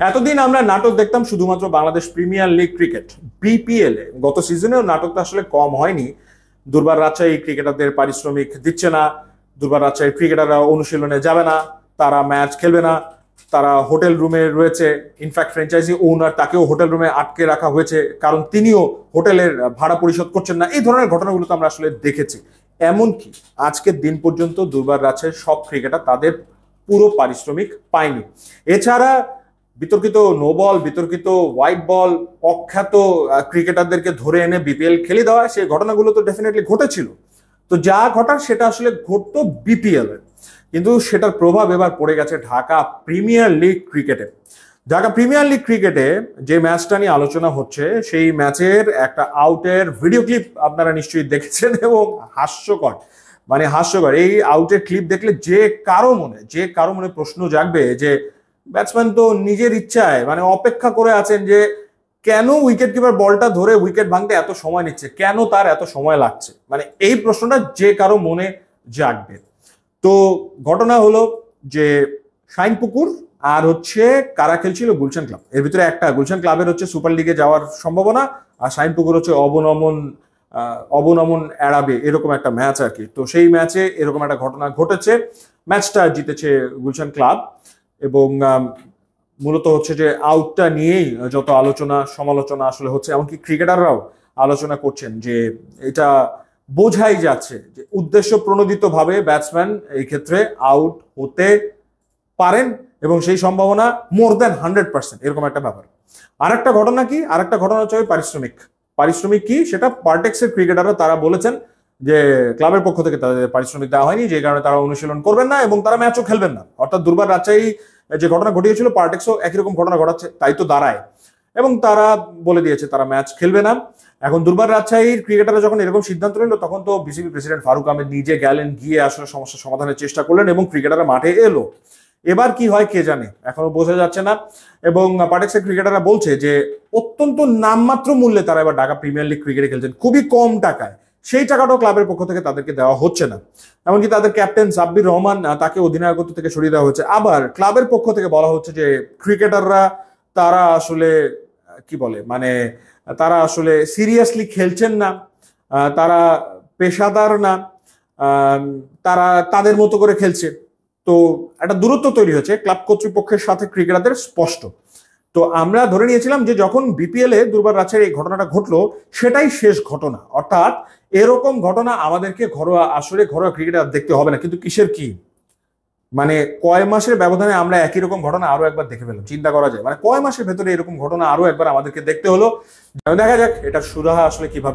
এতদিন আমরা নাটক দেখতাম শুধুমাত্র Bangladesh premier league cricket BPL এ। গত সিজনেও নাটকটা আসলে কম হয়নি। দুর্বার রাজশাহী ক্রিকেটারদের পারিশ্রমিক দিচ্ছে না, দুর্বার রাজশাহীর ক্রিকেটাররা অনুশীলনে যাবে না, তারা ম্যাচ খেলবে না, তারা হোটেল রুমে রয়েছে। ইনফ্যাক্ট ফ্র্যাঞ্চাইজি ওনার তাকেও হোটেল রুমে আটকে রাখা হয়েছে, কারণ তিনিও হোটেলের ভাড়া পরিশোধ করছেন না। এই ধরনের ঘটনাগুলো তো আমরা আসলে দেখেছি। এমনকি আজকের দিন পর্যন্ত দুর্বার রাজশাহীর সব ক্রিকেটার তাদের পুরো পারিশ্রমিক পায়নি। এছাড়া বিতর্কিত নো বল, বিতর্কিত হোয়াইট বল, অখ্যাত ক্রিকেটারদেরকে ধরে এনে বিপিএল খেলে দেওয়া, সেই ঘটনাগুলো তো ডেফিনেটলি ঘটেছিল। তো যা ঘটার সেটা আসলে ঘটতো বিপিএল এ, কিন্তু সেটার প্রভাব এবার পড়ে গেছে ঢাকা প্রিমিয়ার লিগ ক্রিকেটে। ঢাকা প্রিমিয়ার লিগ ক্রিকেটে যে ম্যাচটা নিয়ে আলোচনা হচ্ছে, সেই ম্যাচের একটা আউটের ভিডিও ক্লিপ আপনারা নিশ্চয়ই দেখেছেন, এবং হাস্যকর, মানে হাস্যকর। এই আউটের ক্লিপ দেখলে যে কারো মনে প্রশ্ন জাগবে যে ব্যাটসম্যান তো নিজের ইচ্ছায় মানে অপেক্ষা করে আছেন যে কেন উইকেট কিপার বলটা ধরে উইকেট ভাঙতে এত সময় নিচ্ছে, কেন তার এত সময় লাগছে, মানে এই প্রশ্নটা যে কারো মনে জাগবে। তো ঘটনা হলো যে শাইনপুকুর আর হচ্ছে কারা খেলছিল, গুলশান ক্লাব। এর ভিতরে একটা গুলশান ক্লাবের হচ্ছে সুপার লিগে যাওয়ার সম্ভাবনা, আর শাইনপুকুর হচ্ছে অবনমন এড়াবে, এরকম একটা ম্যাচ আর কি। তো সেই ম্যাচে এরকম একটা ঘটনা ঘটেছে। ম্যাচটা জিতেছে গুলশান ক্লাব, এবং মূলত হচ্ছে যে আউটটা নিয়েই যত আলোচনা সমালোচনা আসলে হচ্ছে, এমনকি ক্রিকেটাররাও আলোচনা করছেন যে এটা বোঝাই যাচ্ছে যে উদ্দেশ্য প্রণোদিত ভাবে ব্যাটসম্যান এই ক্ষেত্রে আউট হতে পারেন, এবং সেই সম্ভাবনা মোর দ্যান 100%, এরকম একটা ব্যাপার। আরেকটা ঘটনা কি, আরেকটা ঘটনা হচ্ছে পারিশ্রমিক কি সেটা পার্টেক্সের ক্রিকেটাররা তারা বলেছেন যে ক্লাবের পক্ষ থেকে তাদের পারিশ্রমিক দেওয়া হয়নি, যে কারণে তারা অনুশীলন করবেন না এবং তারা ম্যাচও খেলবেন না। অর্থাৎ দুর্বার রাজশাহী যে ঘটনা ঘটিয়েছিল, পার্টেক্সও একই রকম ঘটনা ঘটাচ্ছে, তাই তো দাঁড়ায়। এবং তারা বলে দিয়েছে তারা ম্যাচ খেলবে না। এখন দুর্বার রাজশাহীর ক্রিকেটাররা যখন এরকম সিদ্ধান্ত নিল, তখন তো বিসিবি প্রেসিডেন্ট ফারুক আহমেদ নিজে গেলেন, গিয়ে আসলে সমস্যা সমাধানের চেষ্টা করলেন, এবং ক্রিকেটাররা মাঠে এলো। এবার কি হয় কে জানে, এখনো বোঝা যাচ্ছে না। এবং পার্টেক্সের ক্রিকেটাররা বলছে যে অত্যন্ত নামমাত্র মূল্যে তারা এবার ঢাকা প্রিমিয়ার লিগ ক্রিকেটে খেলছেন, খুবই কম টাকায়। সেই টাকাটাও ক্লাবের পক্ষ থেকে তাদেরকে দেওয়া হচ্ছে না। এমনকি তাদের ক্যাপ্টেন সাব্বির রহমান, তাকে অধিনায়কত্ব থেকে সরিয়ে দেওয়া হচ্ছে। আবার ক্লাবের পক্ষ থেকে বলা হচ্ছে যে ক্রিকেটাররা তারা আসলে কি বলে, মানে তারা আসলে সিরিয়াসলি খেলছেন না, তারা পেশাদার না, তারা তাদের মতো করে খেলছে। তো একটা দূরত্ব তৈরি হয়েছে ক্লাব কর্তৃপক্ষের সাথে ক্রিকেটারদের, স্পষ্ট। তো আমরা ধরে নিয়েছিলাম যে যখন বিপিএল এ দুর্বার রাজশাহীর এই ঘটনাটা ঘটলো, সেটাই শেষ ঘটনা। অর্থাৎ এরকম ঘটনা আমাদেরকে ঘরোয়া আসরে ঘরোয়া ক্রিকেটে দেখতে হবে না। কিন্তু কিসের কি, মানে কয় মাসের ব্যবধানে আমরা একই রকম ঘটনা আরো একবার দেখে ফেললাম। চিন্তা করা যায়, মানে কয় মাসের ভেতরে এরকম ঘটনা আরো একবার আমাদেরকে দেখতে হলো। দেখা যাক এটার সুরাহা আসলে কিভাবে